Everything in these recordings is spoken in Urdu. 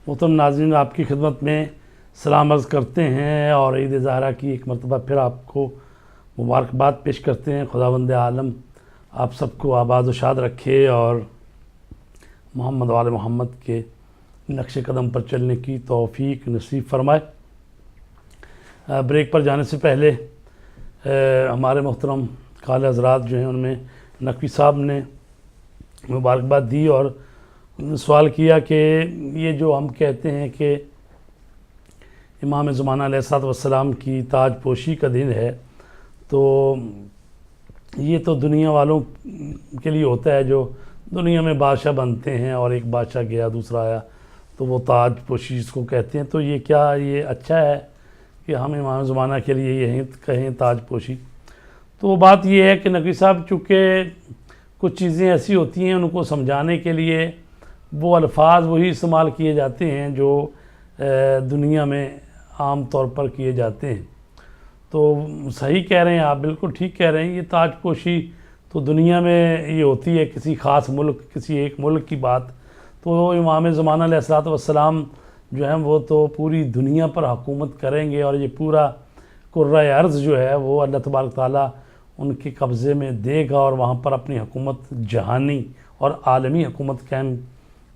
محترم ناظرین، آپ کی خدمت میں سلام عرض کرتے ہیں اور عید ظاہرہ کی ایک مرتبہ پھر آپ کو مبارکباد پیش کرتے ہیں۔ خداوند عالم آپ سب کو آباد و شاد رکھے اور محمد وآل محمد کے نقش قدم پر چلنے کی توفیق نصیب فرمائے۔ بریک پر جانے سے پہلے ہمارے محترم قاری حضرات جو ہیں ان میں نقوی صاحب نے مبارکباد دی اور سوال کیا کہ یہ جو ہم کہتے ہیں کہ امام زمانہ علیہ الصلوۃ والسلام کی تاج پوشی کا دن ہے، تو یہ تو دنیا والوں کے لیے ہوتا ہے جو دنیا میں بادشاہ بنتے ہیں، اور ایک بادشاہ گیا دوسرا آیا تو وہ تاج پوشی اس کو کہتے ہیں۔ تو یہ کیا یہ اچھا ہے کہ ہم امام زمانہ کے لیے یہیں کہیں تاج پوشی؟ تو بات یہ ہے کہ نقوی صاحب چونکہ کچھ چیزیں ایسی ہوتی ہیں ان کو سمجھانے کے لیے وہ الفاظ وہی استعمال کیے جاتے ہیں جو دنیا میں عام طور پر کیے جاتے ہیں۔ تو صحیح کہہ رہے ہیں آپ، بالکل ٹھیک کہہ رہے ہیں۔ یہ تاج پوشی تو دنیا میں یہ ہوتی ہے کسی خاص ملک، کسی ایک ملک کی بات۔ تو امام زمانہ علیہ الصلوۃ والسلام جو ہیں وہ تو پوری دنیا پر حکومت کریں گے، اور یہ پورا کرۂ ارض جو ہے وہ اللہ تبارک تعالیٰ ان کے قبضے میں دے گا، اور وہاں پر اپنی حکومت جہانی اور عالمی حکومت قائم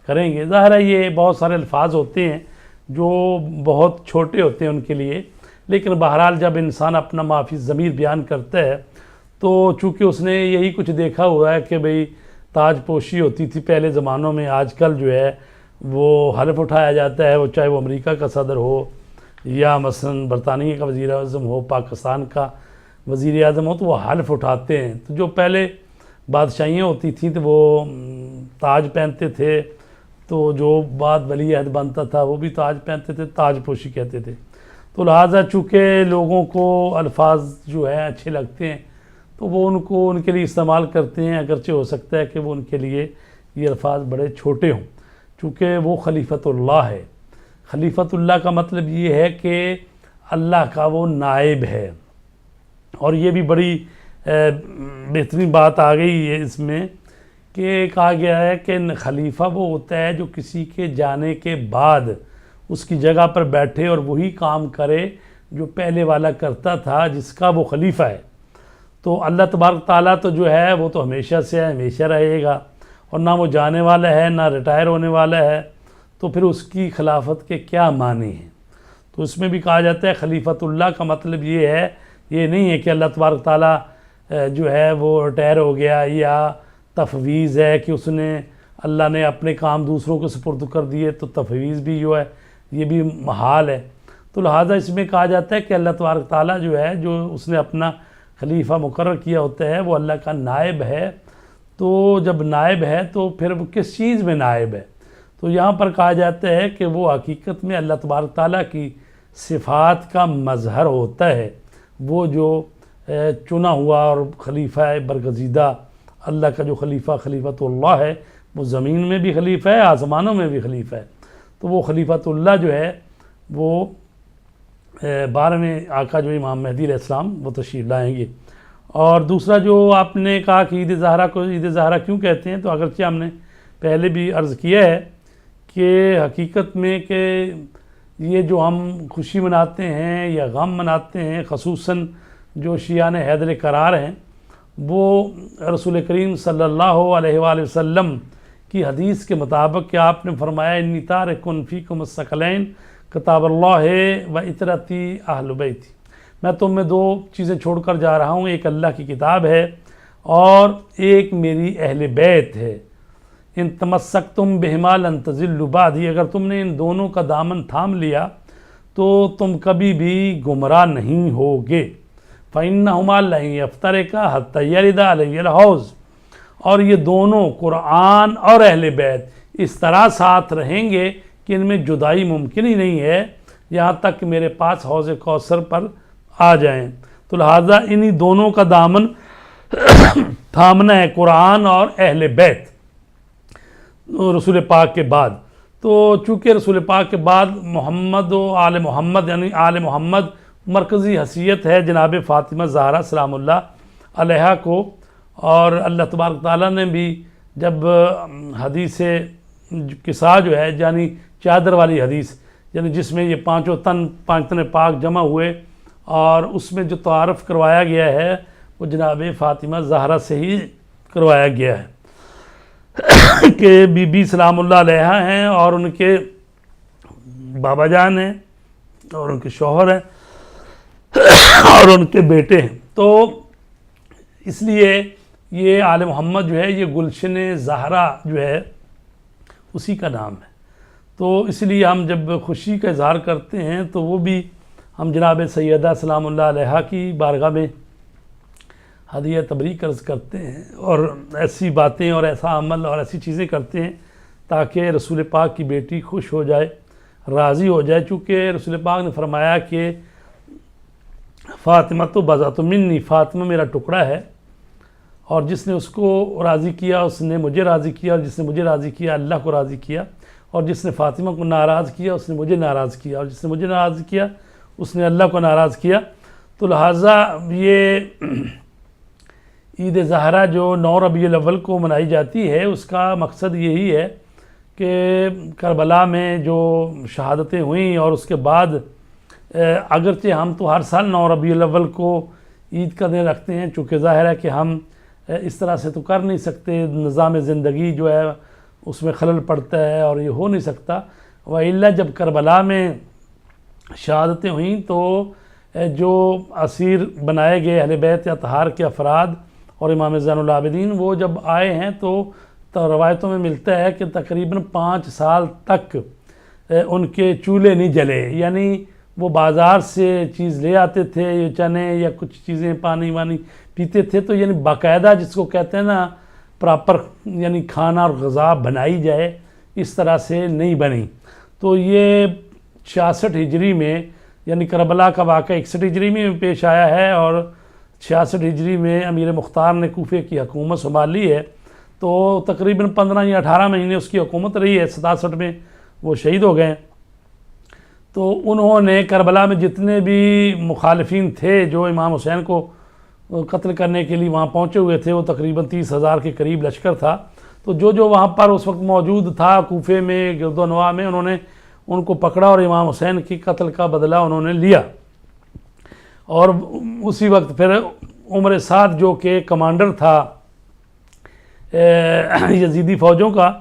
کریں گے۔ ظاہر ہے یہ بہت سارے الفاظ ہوتے ہیں جو بہت چھوٹے ہوتے ہیں ان کے لیے، لیکن بہرحال جب انسان اپنا ما فی الضمیر بیان کرتا ہے تو چونکہ اس نے یہی کچھ دیکھا ہوا ہے کہ بھئی تاج پوشی ہوتی تھی پہلے زمانوں میں، آج کل جو ہے وہ حلف اٹھایا جاتا ہے، وہ چاہے وہ امریکہ کا صدر ہو یا مثلا برطانیہ کا وزیر اعظم ہو، پاکستان کا وزیر اعظم ہو، تو وہ حلف اٹھاتے ہیں۔ تو جو پہلے بادشاہیاں ہوتی تھیں تو وہ تاج پہنتے تھے، تو جو بعد ولی عہد بنتا تھا وہ بھی تاج پہنتے تھے، تاج پوشی کہتے تھے۔ تو لہٰذا چونکہ لوگوں کو الفاظ جو ہیں اچھے لگتے ہیں تو وہ ان کے لیے استعمال کرتے ہیں، اگرچہ ہو سکتا ہے کہ وہ ان کے لیے یہ الفاظ بڑے چھوٹے ہوں، چونکہ وہ خلیفۃ اللہ ہے۔ خلیفۃ اللہ کا مطلب یہ ہے کہ اللہ کا وہ نائب ہے، اور یہ بھی بڑی بہترین بات آ گئی ہے اس میں کہ کہا گیا ہے کہ خلیفہ وہ ہوتا ہے جو کسی کے جانے کے بعد اس کی جگہ پر بیٹھے اور وہی کام کرے جو پہلے والا کرتا تھا، جس کا وہ خلیفہ ہے۔ تو اللہ تبارک تعالیٰ تو جو ہے وہ تو ہمیشہ سے ہے، ہمیشہ رہے گا، اور نہ وہ جانے والا ہے نہ ریٹائر ہونے والا ہے، تو پھر اس کی خلافت کے کیا معنی ہیں؟ تو اس میں بھی کہا جاتا ہے خلیفۃ اللہ کا مطلب یہ ہے، یہ نہیں ہے کہ اللہ تبارک تعالیٰ جو ہے وہ ریٹائر ہو گیا، یا تفویض ہے کہ اس نے اللہ نے اپنے کام دوسروں کو سپرد کر دیے، تو تفویض بھی جو ہے یہ بھی محال ہے۔ تو لہٰذا اس میں کہا جاتا ہے کہ اللہ تبارک تعالیٰ جو ہے جو اس نے اپنا خلیفہ مقرر کیا ہوتا ہے وہ اللہ کا نائب ہے۔ تو جب نائب ہے تو پھر وہ کس چیز میں نائب ہے؟ تو یہاں پر کہا جاتا ہے کہ وہ حقیقت میں اللہ تبارک تعالیٰ کی صفات کا مظہر ہوتا ہے، وہ جو چنا ہوا اور خلیفہ برگزیدہ اللہ کا جو خلیفۃ اللہ ہے، وہ زمین میں بھی خلیفہ ہے، آسمانوں میں بھی خلیفہ ہے۔ تو وہ خلیفۃ اللہ جو ہے وہ 12ویں آقا جو امام مہدی علیہ السلام وہ تشریف لائیں گے۔ اور دوسرا جو آپ نے کہا کہ عید ظاہرہ کو عید ظاہرہ کیوں کہتے ہیں، تو اگرچہ ہم نے پہلے بھی عرض کیا ہے کہ حقیقت میں کہ یہ جو ہم خوشی مناتے ہیں یا غم مناتے ہیں، خصوصاً جو شیعان حیدر قرار ہیں، وہ رسول کریم صلی اللہ علیہ وآلہ وسلم کی حدیث کے مطابق کہ آپ نے فرمایا انی تارک فیکم الثقلین کتاب اللہ و اطرتی اہل بیتی، میں تم میں دو چیزیں چھوڑ کر جا رہا ہوں، ایک اللہ کی کتاب ہے اور ایک میری اہل بیت ہے۔ ان تمسکتم بہما لن تضلوا بعدی، اگر تم نے ان دونوں کا دامن تھام لیا تو تم کبھی بھی گمراہ نہیں ہوگے۔ فإنہما لن یفترقا حتی یرد علی الحوض، اور یہ دونوں قرآن اور اہل بیت اس طرح ساتھ رہیں گے کہ ان میں جدائی ممکن ہی نہیں ہے یہاں تک کہ میرے پاس حوض کوثر پر آ جائیں۔ تو لہٰذا انہی دونوں کا دامن تھامنا ہے، قرآن اور اہل بیت رسول پاک کے بعد۔ تو چونکہ رسول پاک کے بعد محمد و آل محمد یعنی آل محمد مرکزی حیثیت ہے جناب فاطمہ زہرا سلام اللہ علیہا کو، اور اللہ تبارک تعالیٰ نے بھی جب حدیث قصہ جو ہے یعنی چادر والی حدیث، یعنی جس میں یہ پانچ تن پاک جمع ہوئے، اور اس میں جو تعارف کروایا گیا ہے وہ جناب فاطمہ زہرا سے ہی کروایا گیا ہے کہ بی بی سلام اللہ علیہ ہیں، اور ان کے بابا جان ہیں، اور ان کے شوہر ہیں، اور ان کے بیٹے ہیں۔ تو اس لیے یہ آل محمد جو ہے یہ گلشن زہرا جو ہے اسی کا نام ہے۔ تو اس لیے ہم جب خوشی کا اظہار کرتے ہیں تو وہ بھی ہم جناب سیدہ سلام اللہ علیہ کی بارگاہ میں ہدیہ تبریک عرض کرتے ہیں، اور ایسی باتیں اور ایسا عمل اور ایسی چیزیں کرتے ہیں تاکہ رسول پاک کی بیٹی خوش ہو جائے، راضی ہو جائے، چونکہ رسول پاک نے فرمایا کہ فاطمہ تو بضعۃ منی، فاطمہ میرا ٹکڑا ہے، اور جس نے اس کو راضی کیا اس نے مجھے راضی کیا، اور جس نے مجھے راضی کیا اللہ کو راضی کیا، اور جس نے فاطمہ کو ناراض کیا اس نے مجھے ناراض کیا، اور جس نے مجھے ناراض کیا اس نے اللہ کو ناراض کیا۔ تو لہٰذا یہ عید زہرا جو 9 ربیع الاول کو منائی جاتی ہے اس کا مقصد یہی ہے کہ کربلا میں جو شہادتیں ہوئیں، اور اس کے بعد اگرچہ ہم تو ہر سال 9 ربیع الاول کو عید کا دن رکھتے ہیں، چونکہ ظاہر ہے کہ ہم اس طرح سے تو کر نہیں سکتے، نظام زندگی جو ہے اس میں خلل پڑتا ہے اور یہ ہو نہیں سکتا، وإلا جب کربلا میں شہادتیں ہوئیں تو جو اسیر بنائے گئے اہل بیت اطہار کے افراد اور امام زین العابدین وہ جب آئے ہیں تو روایتوں میں ملتا ہے کہ تقریباً 5 سال تک ان کے چولہے نہیں جلے، یعنی وہ بازار سے چیز لے آتے تھے، یہ چنے یا کچھ چیزیں پانی وانی پیتے تھے، تو یعنی باقاعدہ جس کو کہتے ہیں نا پراپر یعنی کھانا اور غذا بنائی جائے اس طرح سے نہیں بنی۔ تو یہ 66 ہجری میں یعنی کربلا کا واقعہ 61 ہجری میں پیش آیا ہے، اور 66 ہجری میں امیر مختار نے کوفے کی حکومت سنبھالی ہے، تو تقریباً 15 یا 18 مہینے اس کی حکومت رہی ہے، 67 میں وہ شہید ہو گئے۔ تو انہوں نے کربلا میں جتنے بھی مخالفین تھے جو امام حسین کو قتل کرنے کے لیے وہاں پہنچے ہوئے تھے، وہ تقریباً 30,000 کے قریب لشکر تھا، تو جو وہاں پر اس وقت موجود تھا کوفے میں گرد و نواح میں، انہوں نے ان کو پکڑا اور امام حسین کی قتل کا بدلہ انہوں نے لیا۔ اور اسی وقت پھر عمر سعد جو کہ کمانڈر تھا یزیدی فوجوں کا،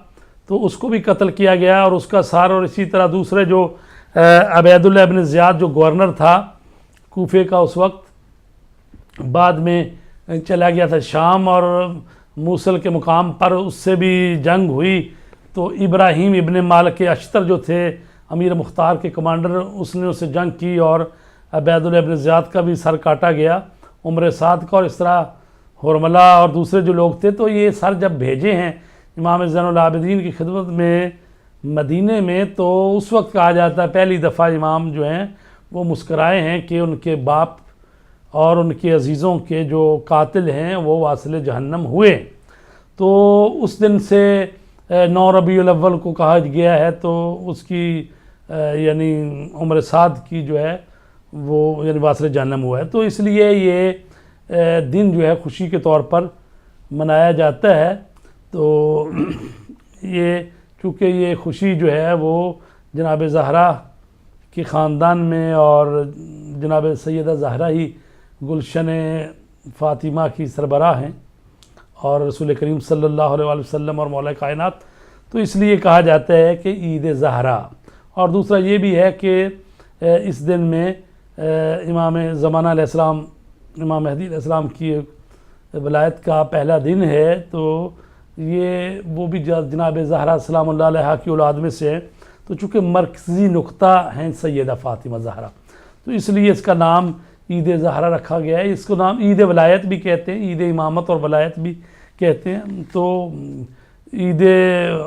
تو اس کو بھی قتل کیا گیا، اور اس کا سار، اور اسی طرح دوسرے جو عبید اللہ ابن زیاد جو گورنر تھا کوفے کا اس وقت، بعد میں چلا گیا تھا شام اور موصل کے مقام پر، اس سے بھی جنگ ہوئی، تو ابراہیم ابن مالک اشتر جو تھے امیر مختار کے کمانڈر، اس نے اسے جنگ کی اور عبید اللہ ابن زیاد کا بھی سر کاٹا گیا، عمر سعد کا، اور اس طرح حرملہ اور دوسرے جو لوگ تھے۔ تو یہ سر جب بھیجے ہیں امام زین العابدین کی خدمت میں مدینے میں، تو اس وقت کہا جاتا ہے پہلی دفعہ امام جو ہیں وہ مسکرائے ہیں کہ ان کے باپ اور ان کے عزیزوں کے جو قاتل ہیں وہ واصل جہنم ہوئے۔ تو اس دن سے 9 ربیع الاول کو کہا گیا ہے، تو اس کی یعنی عمر سعد کی جو ہے وہ یعنی واصل جہنم ہوا ہے، تو اس لیے یہ دن جو ہے خوشی کے طور پر منایا جاتا ہے۔ تو یہ چونکہ یہ خوشی جو ہے وہ جناب زہرا کے خاندان میں، اور جناب سیدہ زہرا ہی گلشن فاطمہ کی سربراہ ہیں، اور رسول کریم صلی اللہ علیہ وآلہ وسلم اور مولا کائنات، تو اس لیے کہا جاتا ہے کہ عید زہرا۔ اور دوسرا یہ بھی ہے کہ اس دن میں امام زمانہ علیہ السلام، امام مہدی علیہ السلام کی ولایت کا پہلا دن ہے، تو یہ وہ بھی جناب زہرا سلام اللہ علیہ کی اولاد میں سے ہے، تو چونکہ مرکزی نقطہ ہیں سیدہ فاطمہ زہرا، تو اس لیے اس کا نام عید زہرا رکھا گیا ہے۔ اس کو نام عید ولایت بھی کہتے ہیں، عید امامت اور ولایت بھی کہتے ہیں۔ تو عید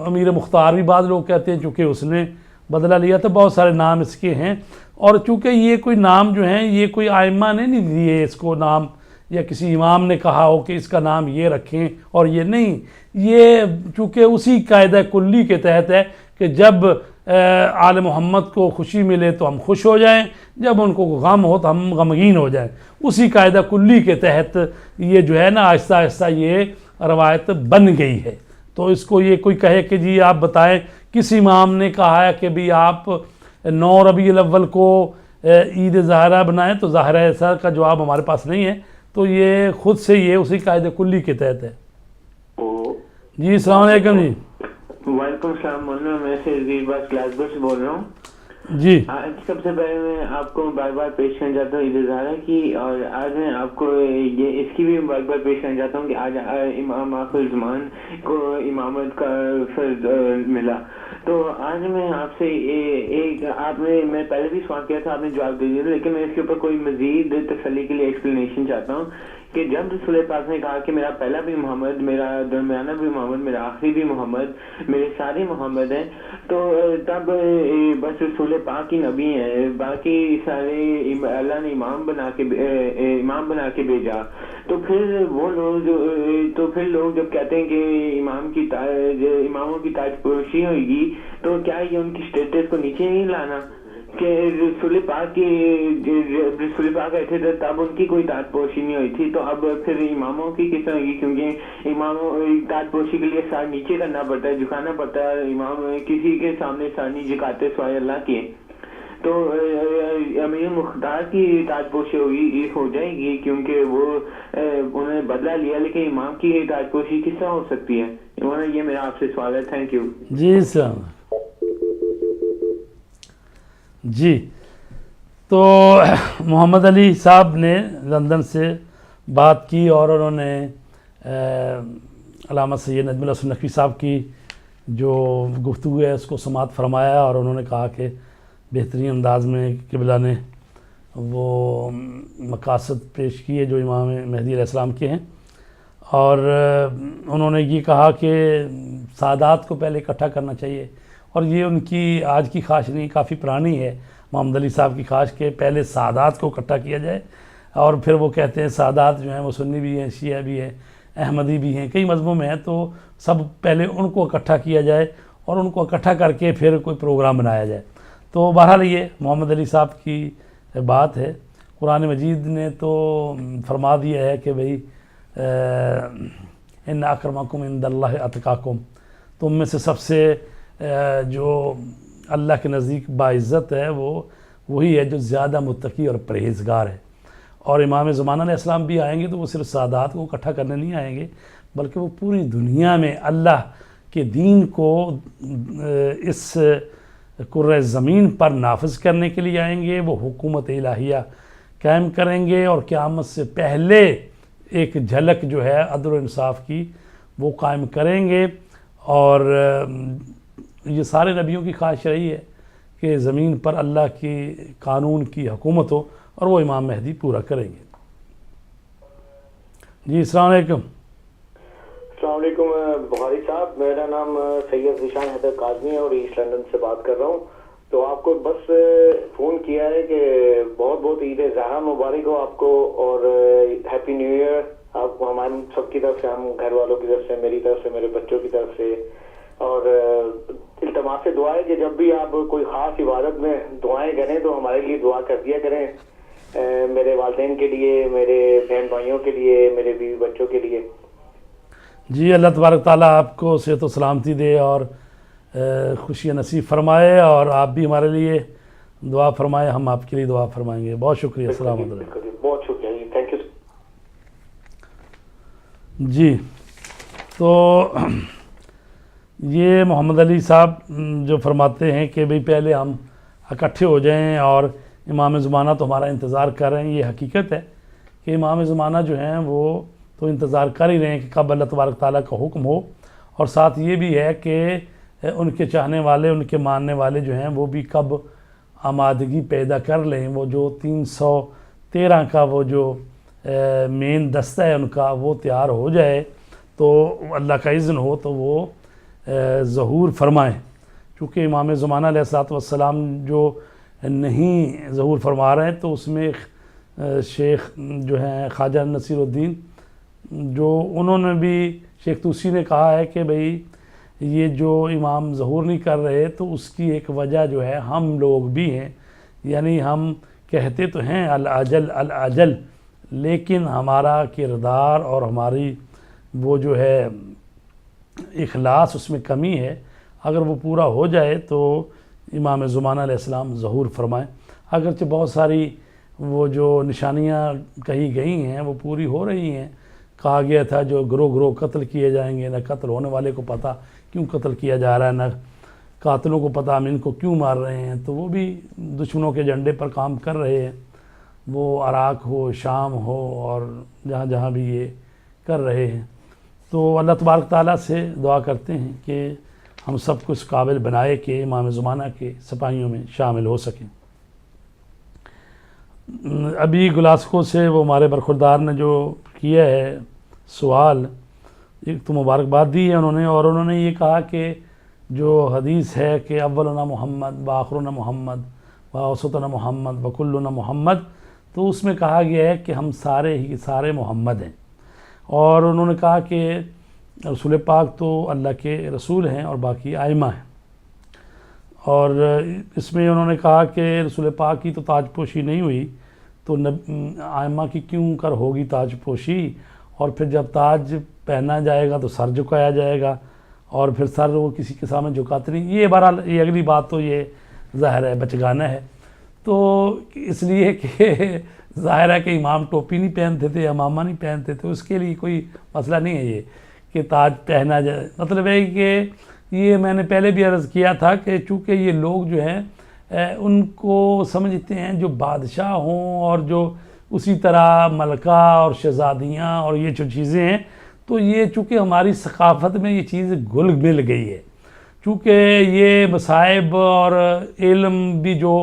امیر مختار بھی بعض لوگ کہتے ہیں، چونکہ اس نے بدلہ لیا، تو بہت سارے نام اس کے ہیں۔ اور چونکہ یہ کوئی نام جو ہیں یہ کوئی ائمہ نے نہیں دیے اس کو نام، یا کسی امام نے کہا ہو کہ اس کا نام یہ رکھیں اور یہ نہیں، یہ چونکہ اسی قاعدہ کلی کے تحت ہے کہ جب آل محمد کو خوشی ملے تو ہم خوش ہو جائیں، جب ان کو غم ہو تو ہم غمگین ہو جائیں، اسی قاعدہ کلی کے تحت یہ جو ہے نا آہستہ آہستہ یہ روایت بن گئی ہے۔ تو اس کو یہ کوئی کہے کہ جی آپ بتائیں کس امام نے کہا ہے کہ بھی آپ 9 ربیع الاول کو عید ظاہرہ بنائیں، تو ظاہر ہے ایسا کا جواب ہمارے پاس نہیں ہے، تو یہ خود سے یہ اسی قاعدہ کلی کے تحت ہے۔ جی السلام علیکم۔ جی وعلیکم السلام، مولانا میں سے عزیز باز کلاسگو سے بول رہا ہوں۔ جی آج سب سے پہلے میں آپ کو بار بار پیش کرنا چاہتا ہوں عید ظاہرہ کی، اور آج میں آپ کو یہ اس کی بھی بار بار پیش کرنا چاہتا ہوں کہ آج امام آخر زمان کو امامت کا فرض ملا۔ تو آج میں آپ سے میں پہلے بھی سوال کیا تھا، آپ نے جواب دے دیا، لیکن میں اس کے اوپر کوئی مزید تسلی کے لیے ایکسپلینیشن چاہتا ہوں کہ جب رسول پاک نے کہا کہ میرا پہلا بھی محمد، میرا درمیانہ بھی محمد، میرا آخری بھی محمد، میرے سارے محمد ہیں، تو تب بس رسول پاک ہی نبی ہیں، باقی سارے اللہ نے امام بنا کے بھیجا۔ تو پھر وہ لوگ جب کہتے ہیں کہ اماموں کی تاج پوشی ہوئے گی، تو کیا یہ ان کی اسٹیٹس کو نیچے نہیں لانا کہ رسول پاک آئے تھے تب ان کی کوئی تاج پوشی نہیں ہوئی تھی، تو اب پھر اماموں کی کس طرح ہوگی؟ کیونکہ اماموں تاج پوشی کے لیے سر نیچے کرنا پڑتا ہے، جھکانا پڑتا ہے، امام کسی کے سامنے سر نہیں جھکاتے سوائے اللہ کے۔ تو امیر مختار کی تاج پوشی ہو جائے گی کیونکہ وہ انہوں نے بدلہ لیا، لیکن امام کی تاج پوشی کس طرح ہو سکتی ہے؟ یہ میرا آپ سے سوال ہے۔ Thank you. جی سر۔ جی تو محمد علی صاحب نے لندن سے بات کی اور انہوں نے علامہ سید نجم اللہ نقوی صاحب کی جو گفتگو ہے اس کو سماعت فرمایا، اور انہوں نے کہا کہ بہترین انداز میں قبلہ نے وہ مقاصد پیش کیے جو امام مہدی علیہ السلام کے ہیں، اور انہوں نے یہ کہا کہ سادات کو پہلے اکٹھا کرنا چاہیے، اور یہ ان کی آج کی خواہش نہیں، کافی پرانی ہے محمد علی صاحب کی خواہش کہ پہلے سادات کو اکٹھا کیا جائے، اور پھر وہ کہتے ہیں سادات جو ہیں وہ سنی بھی ہیں، شیعہ بھی ہیں، احمدی بھی ہیں، کئی مذہبوں میں ہیں، تو سب پہلے ان کو اکٹھا کیا جائے اور ان کو اکٹھا کر کے پھر کوئی پروگرام بنایا جائے۔ تو بہرحال یہ محمد علی صاحب کی بات ہے۔ قرآن مجید نے تو فرما دیا ہے کہ بھئی ان اکرمکم عند اللہ اتقاکم، تم میں سے سب سے جو اللہ کے نزدیک باعزت ہے وہ وہی ہے جو زیادہ متقی اور پرہیزگار ہے۔ اور امام زمانہ علیہ السلام بھی آئیں گے تو وہ صرف سادات کو اکٹھا کرنے نہیں آئیں گے، بلکہ وہ پوری دنیا میں اللہ کے دین کو اس کرۂ زمین پر نافذ کرنے کے لیے آئیں گے، وہ حکومت الہیہ قائم کریں گے، اور قیامت سے پہلے ایک جھلک جو ہے عدل و انصاف کی وہ قائم کریں گے۔ اور یہ سارے نبیوں کی خواہش رہی ہے کہ زمین پر اللہ کی قانون کی حکومت ہو، اور وہ امام مہدی پورا کریں گے۔ جی السلام علیکم۔ السلام علیکم بخاری صاحب، میرا نام سید ذیشان حیدر کاظمی ہے اور ایسٹ لندن سے بات کر رہا ہوں۔ تو آپ کو بس فون کیا ہے کہ بہت بہت عید ظاہرہ مبارک ہو آپ کو، اور ہیپی نیو ایئر آپ کو، ہمارے سب کی طرف سے، ہم گھر والوں کی طرف سے، میری طرف سے، میرے بچوں کی طرف سے، اور التماس سے دعا ہے کہ جب بھی آپ کوئی خاص عبادت میں دعائیں کریں تو ہمارے لیے دعا کر دیا کریں، میرے والدین کے لیے، میرے بہن بھائیوں کے لیے، میرے بیوی بچوں کے لیے۔ جی اللہ تبارک تعالیٰ آپ کو صحت و سلامتی دے اور خوشی نصیب فرمائے، اور آپ بھی ہمارے لیے دعا فرمائے، ہم آپ کے لیے دعا فرمائیں گے۔ بہت شکریہ، السلام علیکم۔ بہت شکریہ جی، تھینک یو۔ جی تو یہ محمد علی صاحب جو فرماتے ہیں کہ بھئی پہلے ہم اکٹھے ہو جائیں، اور امام زمانہ تو ہمارا انتظار کر رہے ہیں، یہ حقیقت ہے کہ امام زمانہ جو ہیں وہ تو انتظار کر ہی رہے ہیں کہ کب اللہ تبارک تعالیٰ کا حکم ہو، اور ساتھ یہ بھی ہے کہ ان کے چاہنے والے، ان کے ماننے والے جو ہیں وہ بھی کب آمادگی پیدا کر لیں، وہ جو 313 کا وہ جو مین دستہ ہے ان کا وہ تیار ہو جائے، تو اللہ کا اذن ہو تو وہ ظہور فرمائیں۔ چونکہ امام زمانہ علیہ الصلوۃ والسلام جو نہیں ظہور فرما رہے ہیں، تو اس میں شیخ جو ہیں خواجہ نصیر الدین، جو انہوں نے بھی، شیخ توسی نے کہا ہے کہ بھئی یہ جو امام ظہور نہیں کر رہے تو اس کی ایک وجہ جو ہے ہم لوگ بھی ہیں، یعنی ہم کہتے تو ہیں العجل العجل، لیکن ہمارا کردار اور ہماری وہ جو ہے اخلاص اس میں کمی ہے، اگر وہ پورا ہو جائے تو امام زمانہ علیہ السلام ظہور فرمائیں۔ اگرچہ بہت ساری وہ جو نشانیاں کہی گئی ہیں وہ پوری ہو رہی ہیں، کہا گیا تھا جو گروہ گروہ قتل کیے جائیں گے، نہ قتل ہونے والے کو پتہ کیوں قتل کیا جا رہا ہے، نہ قاتلوں کو پتہ ہم ان کو کیوں مار رہے ہیں، تو وہ بھی دشمنوں کے جھنڈے پر کام کر رہے ہیں، وہ عراق ہو، شام ہو، اور جہاں جہاں بھی یہ کر رہے ہیں۔ تو اللہ تبارک تعالیٰ سے دعا کرتے ہیں کہ ہم سب کو اس قابل بنائے کہ امام زمانہ کے سپاہیوں میں شامل ہو سکیں۔ ابھی گلاسکو سے وہ ہمارے برخوردار نے جو کیا ہے سوال، ایک تو مبارکباد دی ہے انہوں نے، اور انہوں نے یہ کہا کہ جو حدیث ہے کہ اولنا محمد وآخرنا محمد وأوسطنا محمد وکلنا محمد، تو اس میں کہا گیا ہے کہ ہم سارے ہی سارے محمد ہیں، اور انہوں نے کہا کہ رسول پاک تو اللہ کے رسول ہیں اور باقی ائمہ ہیں، اور اس میں انہوں نے کہا کہ رسول پاک کی تو تاج پوشی نہیں ہوئی تو ائمہ کی کیوں کر ہوگی تاج پوشی، اور پھر جب تاج پہنا جائے گا تو سر جھکایا جائے گا، اور پھر سر وہ کسی کے سامنے جھکاتے نہیں۔ یہ بہرحال یہ اگلی بات تو یہ ظاہر ہے بچگانہ ہے، تو اس لیے کہ ظاہر ہے کہ امام ٹوپی نہیں پہنتے تھے، امامہ نہیں پہنتے تھے، اس کے لیے کوئی مسئلہ نہیں ہے یہ کہ تاج پہنا جائے۔ مطلب ہے کہ یہ میں نے پہلے بھی عرض کیا تھا کہ چونکہ یہ لوگ جو ہیں ان کو سمجھتے ہیں جو بادشاہ ہوں اور جو اسی طرح ملکہ اور شہزادیاں اور یہ جو چیزیں ہیں، تو یہ چونکہ ہماری ثقافت میں یہ چیز گھل مل گئی ہے، چونکہ یہ مصائب اور علم بھی جو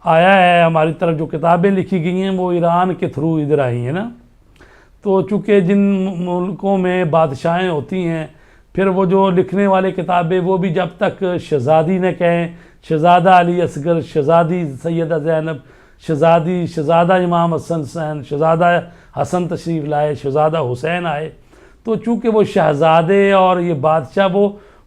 آیا ہے ہماری طرف، جو کتابیں لکھی گئی ہیں وہ ایران کے تھرو ادھر آئی ہیں نا، تو چونکہ جن ملکوں میں بادشاہیں ہوتی ہیں، پھر وہ جو لکھنے والے کتابیں وہ بھی جب تک شہزادی نہ کہیں، شہزادہ علی اصغر، شہزادی سیدہ زینب، شہزادہ امام حسن، شہزادہ حسن تشریف لائے، شہزادہ حسین آئے، تو چونکہ وہ شہزادے اور یہ بادشاہ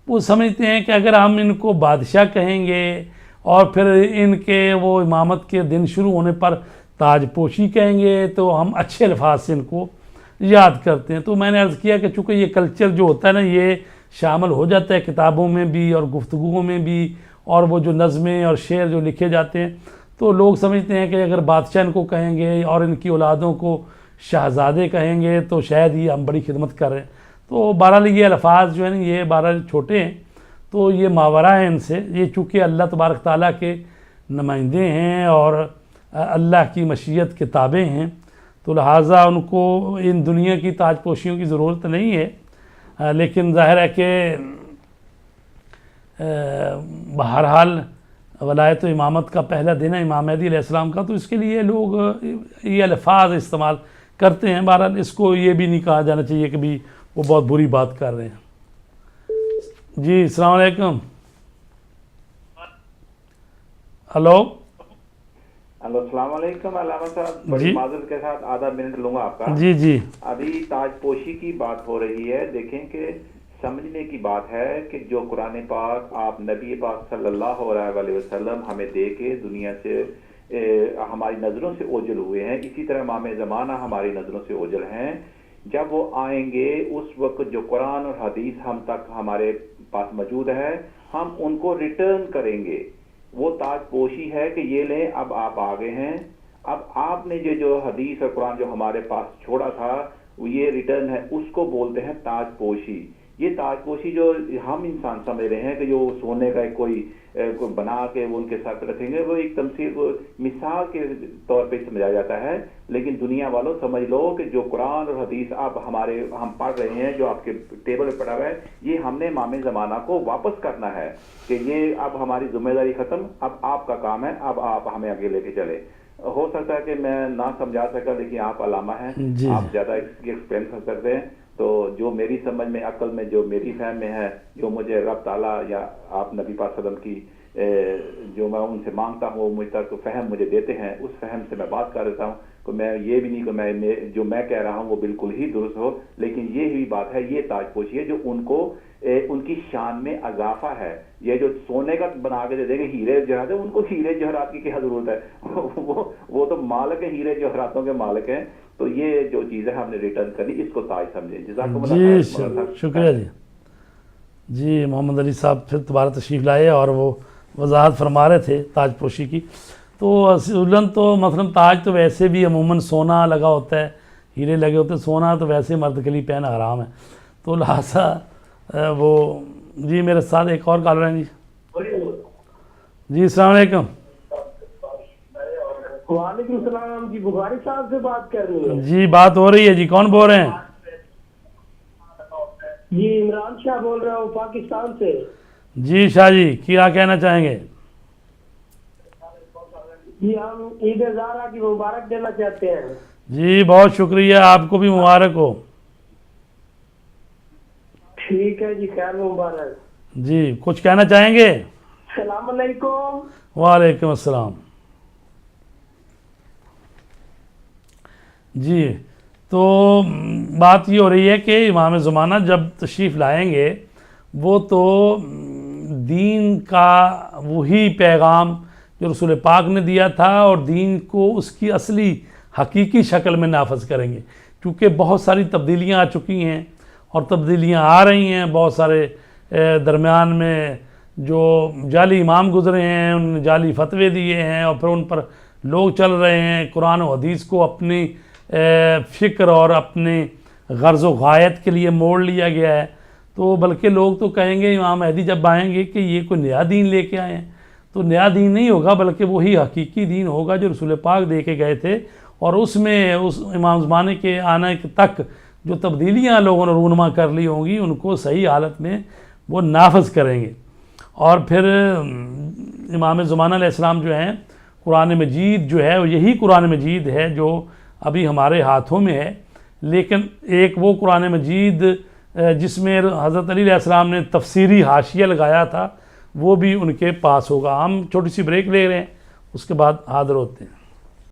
وہ سمجھتے ہیں کہ اگر ہم ان کو بادشاہ کہیں گے اور پھر ان کے وہ امامت کے دن شروع ہونے پر تاج پوشی کہیں گے تو ہم اچھے الفاظ سے ان کو یاد کرتے ہیں۔ تو میں نے عرض کیا کہ چونکہ یہ کلچر جو ہوتا ہے نا یہ شامل ہو جاتا ہے کتابوں میں بھی اور گفتگوؤں میں بھی، اور وہ جو نظمیں اور شعر جو لکھے جاتے ہیں، تو لوگ سمجھتے ہیں کہ اگر بادشاہ ان کو کہیں گے اور ان کی اولادوں کو شہزادے کہیں گے تو شاید یہ ہم بڑی خدمت کر رہے ہیں۔ تو بہرحال یہ الفاظ جو ہیں یہ بہرحال چھوٹے ہیں، تو یہ ماورا ہے ان سے، یہ چونکہ اللہ تبارک تعالیٰ کے نمائندے ہیں اور اللہ کی مشیت کتابیں ہیں، تو لہٰذا ان کو ان دنیا کی تاج پوشیوں کی ضرورت نہیں ہے، لیکن ظاہر ہے کہ بہرحال ولایت و امامت کا پہلا دن ہے امام مہدی علیہ السلام کا، تو اس کے لیے لوگ یہ الفاظ استعمال کرتے ہیں۔ بہرحال اس کو یہ بھی نہیں کہا جانا چاہیے کہ بھی وہ بہت بری بات کر رہے ہیں۔ جی السلام علیکم۔ ہلو السلام علیکم علامہ صاحب، بڑی معذرت کے ساتھ آدھا منٹ لوں گا آپ کا۔ جی ابھی تاج پوشی کی بات ہو رہی ہے، دیکھیں کہ سمجھنے کی بات ہے کہ جو قرآن پاک آپ نبی پاک صلی اللہ علیہ وسلم ہمیں دے کے دنیا سے ہماری نظروں سے اوجھل ہوئے ہیں، اسی طرح امام زمانہ ہماری نظروں سے اوجھل ہیں۔ جب وہ آئیں گے اس وقت جو قرآن اور حدیث ہم تک ہمارے پاس موجود ہے ہم ان کو ریٹرن کریں گے۔ وہ تاج پوشی ہے کہ یہ لیں اب آپ آگے ہیں، اب آپ نے جو حدیث اور قرآن جو ہمارے پاس چھوڑا تھا وہ یہ ریٹرن ہے، اس کو بولتے ہیں تاج پوشی۔ یہ تاج پوشی جو ہم انسان سمجھ رہے ہیں کہ جو سونے کا کوئی بنا کے وہ ان کے ساتھ رکھیں گے، وہ ایک تمثیل مثال کے طور پہ سمجھا جاتا ہے، لیکن دنیا والوں سمجھ لو کہ جو قرآن اور حدیث اب ہم پڑھ رہے ہیں، جو آپ کے ٹیبل پہ پڑھا ہوا ہے، یہ ہم نے امام زمانہ کو واپس کرنا ہے کہ یہ اب ہماری ذمہ داری ختم، اب آپ کا کام ہے، اب آپ ہمیں آگے لے کے چلے۔ ہو سکتا ہے کہ میں نہ سمجھا سکا، لیکن آپ علامہ ہیں، آپ زیادہ ایکسپلین کر سکتے ہیں، تو جو میری سمجھ میں عقل میں جو میری فہم میں ہے، جو مجھے رب تعالیٰ یا آپ نبی پاک صلی اللہ علیہ وسلم کی جو میں ان سے مانگتا ہوں وہ مجھ تک فہم مجھے دیتے ہیں، اس فہم سے میں بات کر دیتا ہوں کہ میں یہ بھی نہیں کہ جو میں کہہ رہا ہوں وہ بالکل ہی درست ہو، لیکن یہ بھی بات ہے، یہ تاج پوشی ہے جو ان کو ان کی شان میں اضافہ ہے۔ یہ جو سونے کا بنا کے دے دیں گے ہیرے جواہرات، ان کو ہیرے جواہرات کی کیا ضرورت ہے، وہ تو مالک ہیں، ہیرے جواہراتوں کے مالک ہیں۔ تو یہ جو چیز ہے ہم نے ریٹرن کرنی، اس کو تاج سمجھیں۔ جزاکم اللہ خیر۔ شکریہ جی۔ جی محمد علی صاحب پھر دوبارہ تشریف لائے اور وہ وضاحت فرما رہے تھے تاج پوشی کی. تو اصولاً تو مثلاً تاج تو ویسے بھی عموماً سونا لگا ہوتا ہے, ہیرے لگے ہوتے ہیں, سونا تو ویسے مرد کے لیے پہنا حرام ہے, تو لہٰذا وہ جی میرے ساتھ ایک اور کالر ہیں. جی السلام علیکم. وعلیکم السلام. جی بخاری صاحب سے بات کر رہی ہیں؟ جی بات ہو رہی ہے. جی کون بول رہے ہیں؟ جی عمران شاہ بول رہا ہوں پاکستان سے. جی شاہ جی کیا کہنا چاہیں گے؟ جی ہم عید زہرا کی مبارک دینا چاہتے ہیں. جی بہت شکریہ, آپ کو بھی مبارک ہو. ٹھیک ہے جی, خیر مبارک. جی کچھ کہنا چاہیں گے؟ السلام علیکم. وعلیکم السلام. جی تو بات یہ ہو رہی ہے کہ امام زمانہ جب تشریف لائیں گے وہ تو دین کا وہی پیغام جو رسول پاک نے دیا تھا اور دین کو اس کی اصلی حقیقی شکل میں نافذ کریں گے, کیونکہ بہت ساری تبدیلیاں آ چکی ہیں اور تبدیلیاں آ رہی ہیں. بہت سارے درمیان میں جو جعلی امام گزرے ہیں انہوں نے جعلی فتوے دیے ہیں اور پھر ان پر لوگ چل رہے ہیں. قرآن و حدیث کو اپنی فکر اور اپنے غرض و غایت کے لیے موڑ لیا گیا ہے. تو بلکہ لوگ تو کہیں گے امام مہدی جب آئیں گے کہ یہ کوئی نیا دین لے کے آئے ہیں, تو نیا دین نہیں ہوگا بلکہ وہی حقیقی دین ہوگا جو رسول پاک دے کے گئے تھے. اور اس میں اس امام زمانے کے آنے تک جو تبدیلیاں لوگوں نے رونما کر لی ہوں گی ان کو صحیح حالت میں وہ نافذ کریں گے. اور پھر امام زمانہ علیہ السلام جو ہیں, قرآن مجید جو ہے یہی قرآن مجید ہے جو ابھی ہمارے ہاتھوں میں ہے, لیکن ایک وہ قرآن مجید جس میں حضرت علی علیہ السلام نے تفسیری حاشیہ لگایا تھا وہ بھی ان کے پاس ہوگا. ہم چھوٹی سی بریک لے رہے ہیں, اس کے بعد حاضر ہوتے ہیں.